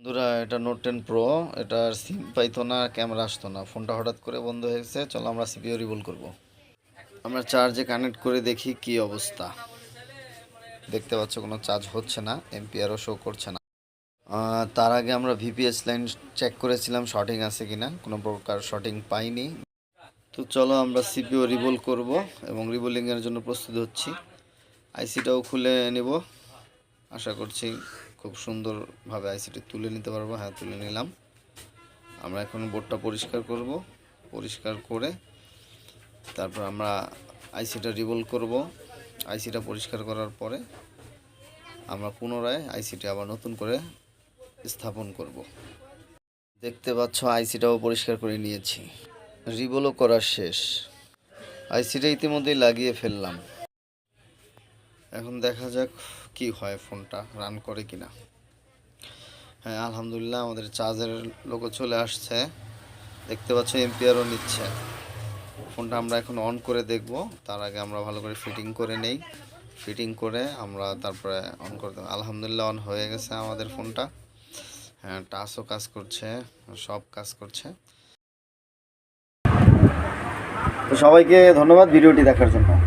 বন্ধুরা, এটা note 10 pro. এটার সিম পাইতো না, ক্যামেরা আসতো না, ফোনটা হঠাৎ করে বন্ধ হয়ে গেছে। চলো আমরা সিপিইউ রিবুল করব। আমরা চার্জে কানেক্ট করে দেখি কি অবস্থা। দেখতে পাচ্ছ কোনো চার্জ হচ্ছে না, এমপিআরও শো করছে না। তার আগে আমরা ভিপিএস লাইন চেক করেছিলাম শর্টিং আছে কিনা, কোনো প্রকার শর্টিং পাইনি। তো চলো আমরা সিপিইউ রিবুল করব এবং রিবুলিংয়ের জন্য প্রস্তুত হচ্ছি। আইসিটাও খুলে নেব, আশা করছি খুব সুন্দরভাবে আইসিটি তুলে নিতে পারবো। হ্যাঁ, তুলে নিলাম। আমরা এখন বোর্ডটা পরিষ্কার করব, পরিষ্কার করে তারপর আমরা আইসিটা রিবল করব। আইসিটা পরিষ্কার করার পরে আমরা পুনরায় আইসিটি আবার নতুন করে স্থাপন করব। দেখতে পাচ্ছ আইসিটাও পরিষ্কার করে নিয়েছি, রিবলও করা শেষ। আইসিটা ইতিমধ্যেই লাগিয়ে ফেললাম। এখন দেখা যাক কি হয়, ফোনটা রান করে কিনা। হ্যাঁ, আলহামদুলিল্লাহ আমাদের চার্জের লোগো চলে আসছে। দেখতে পাচ্ছ এমপিআরও নিচ্ছে। ফোনটা আমরা এখন অন করে দেখব। তার আগে আমরা ভালো করে ফিটিং করে নেই। ফিটিং করে আমরা তারপরে অন করতে। আলহামদুলিল্লাহ অন হয়ে গেছে আমাদের ফোনটা। হ্যাঁ, টাচও কাজ করছে, সব কাজ করছে। তো সবাইকে ধন্যবাদ ভিডিওটি দেখার জন্য।